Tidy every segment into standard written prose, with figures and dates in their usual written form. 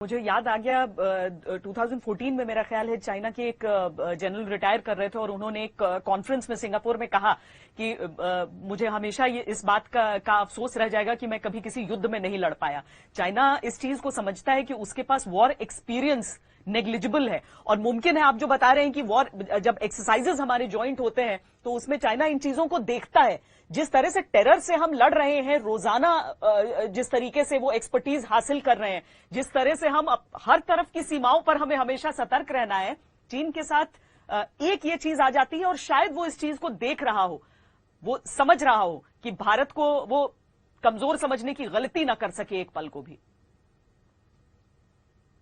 मुझे याद आ गया 2014 में मेरा ख्याल है चाइना के एक जनरल रिटायर कर रहे थे और उन्होंने एक कॉन्फ्रेंस में सिंगापुर में कहा कि मुझे हमेशा ये इस बात का अफसोस रह जाएगा कि मैं कभी किसी युद्ध में नहीं लड़ पाया। चाइना इस चीज को समझता है कि उसके पास वॉर एक्सपीरियंस नेग्लिजिबल है और मुमकिन है, आप जो बता रहे हैं कि वॉर जब एक्सरसाइजेस हमारे ज्वाइंट होते हैं तो उसमें चाइना इन चीजों को देखता है। जिस तरह से टेरर से हम लड़ रहे हैं रोजाना, जिस तरीके से वो एक्सपर्टीज हासिल कर रहे हैं, जिस तरह से हम हर तरफ की सीमाओं पर हमें हमेशा सतर्क रहना है, चीन के साथ एक ये चीज आ जाती है और शायद वो इस चीज को देख रहा हो, वो समझ रहा हो कि भारत को वो कमजोर समझने की गलती ना कर सके एक पल को भी।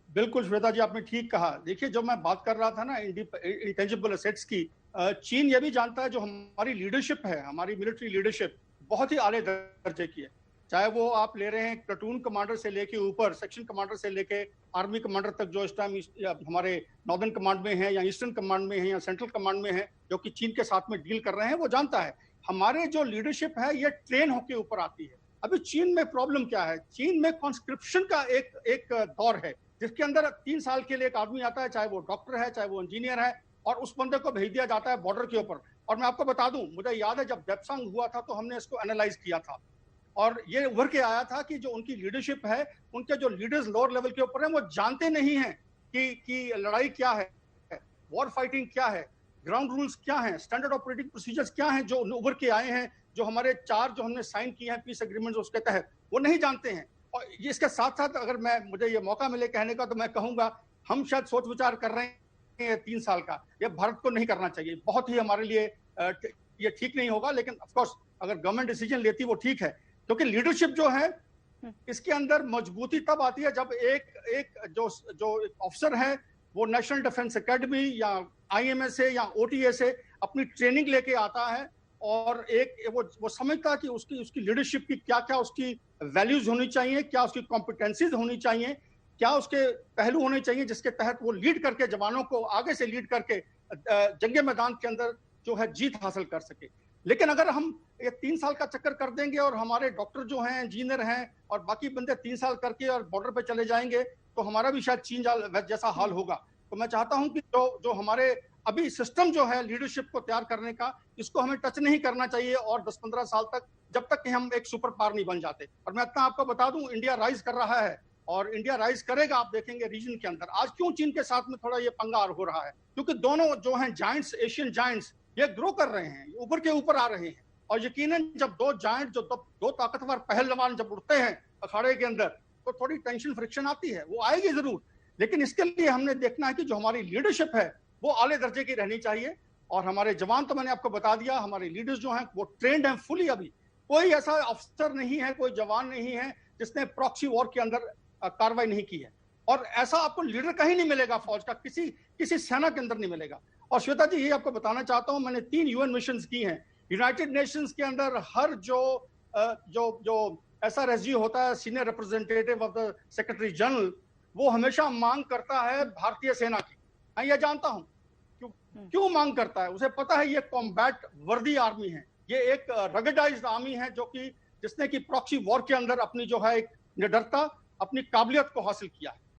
बिल्कुल श्वेता जी, आपने ठीक कहा। देखिए, जब मैं बात कर रहा था ना इंटेंजिबल एसेट्स की, चीन ये भी जानता है जो हमारी लीडरशिप है, हमारी मिलिट्री लीडरशिप बहुत ही आले दर्जे की है। चाहे वो आप ले रहे हैं प्लेटून कमांडर से लेके ऊपर सेक्शन कमांडर से लेके आर्मी कमांडर तक, जो इस टाइम हमारे नॉर्दर्न कमांड में है या ईस्टर्न कमांड में है या सेंट्रल कमांड में है, जो कि चीन के साथ में डील कर रहे हैं, वो जानता है हमारे जो लीडरशिप है ये ट्रेन होके ऊपर आती है। अभी चीन में प्रॉब्लम क्या है? चीन में कॉन्स्क्रिप्शन का एक दौर है जिसके अंदर 3 साल के लिए एक आदमी आता है, चाहे वो डॉक्टर है चाहे वो इंजीनियर है, और उस बंदे को भेज दिया जाता है बॉर्डर के ऊपर। और मैं आपको बता दूं, मुझे याद है जब डेप्सांग हुआ था तो हमने इसको एनालाइज किया था और ये उभर के आया था कि जो उनकी लीडरशिप है, उनके जो लीडर्स लोअर लेवल के ऊपर हैं, वो जानते नहीं हैं कि लड़ाई क्या है, वॉर फाइटिंग क्या है, ग्राउंड रूल्स क्या हैं, स्टैंडर्ड ऑपरेटिंग प्रोसीजर्स क्या हैं, जो उभर के आए हैं, जो हमारे 4 जो हमने साइन किए हैं पीस एग्रीमेंट्स उसके तहत, वो नहीं जानते हैं। और इसके साथ साथ अगर मुझे ये मौका मिले कहने का, तो मैं कहूंगा हम शायद सोच विचार कर रहे हैं 3 साल का, ये भारत को नहीं करना चाहिए, बहुत ही हमारे लिए ये ठीक नहीं होगा। लेकिन ऑफ कोर्स अगर गवर्नमेंट डिसीजन लेती वो ठीक है, क्योंकि लीडरशिप जो है इसके अंदर मजबूती तब आती है जब एक जो ऑफिसर है वो नेशनल डिफेंस एकेडमी या IMA से या OTA से अपनी ट्रेनिंग लेके आता है और वो समझता है कि उसकी लीडरशिप की क्या क्या उसकी वैल्यूज होनी चाहिए, क्या उसकी कॉम्पिटेंसीज होनी चाहिए, क्या उसके पहलू होने चाहिए जिसके तहत वो लीड करके जवानों को आगे से लीड करके जंगे मैदान के अंदर जो है जीत हासिल कर सके। लेकिन अगर हम ये 3 साल का चक्कर कर देंगे और हमारे डॉक्टर जो हैं, इंजीनियर हैं और बाकी बंदे 3 साल करके और बॉर्डर पे चले जाएंगे, तो हमारा भी शायद चीन जैसा हाल होगा। तो मैं चाहता हूं कि जो हमारे अभी सिस्टम जो है लीडरशिप को तैयार करने का, इसको हमें टच नहीं करना चाहिए और 10-15 साल तक, जब तक कि हम एक सुपर पावर नहीं बन जाते। और मैं इतना आपको बता दूं, इंडिया राइज कर रहा है और इंडिया राइज करेगा, आप देखेंगे रीजन के अंदर। आज क्यों चीन के साथ में थोड़ा ये पंगा हो रहा है? क्योंकि दोनों जो हैं जायंट्स, एशियन जायंट्स, ये ग्रो कर रहे हैं, ऊपर के ऊपर आ रहे हैं। और यकीनन जब दो जायंट, जो दो ताकतवर पहलवान जब उठते हैं अखाड़े के अंदर, तो थोड़ी टेंशन फ्रिक्शन आती है, वो आएगी जरूर। लेकिन इसके लिए हमने देखना है कि जो हमारी लीडरशिप है वो आले दर्जे की रहनी चाहिए। और हमारे जवान, तो मैंने आपको बता दिया, हमारे लीडर्स जो हैं वो ट्रेंड हैं फुली। अभी कोई ऐसा अफसर नहीं है, कोई जवान नहीं है जिसने प्रॉक्सी वॉर के अंदर कार्रवाई नहीं की है। और ऐसा आपको लीडर कहीं नहीं मिलेगा, फौज का किसी सेना के अंदर नहीं मिलेगा। और श्वेता जी, ये आपको बताना चाहता हूं, मैंने 3 UN मिशन की हैं यूनाइटेड नेशंस के अंदर। हर जो SRSG होता है, senior representative of the secretary general, वो हमेशा मांग करता है भारतीय सेना की। मैं ये जानता हूं क्यों मांग करता है। उसे पता है ये कॉम्बैट वर्दी आर्मी है, ये एक रगडाइज्ड आर्मी है जिसने कि प्रॉक्सी वॉर के अंदर अपनी जो है एक निडरता, अपनी काबिलियत को हासिल किया है।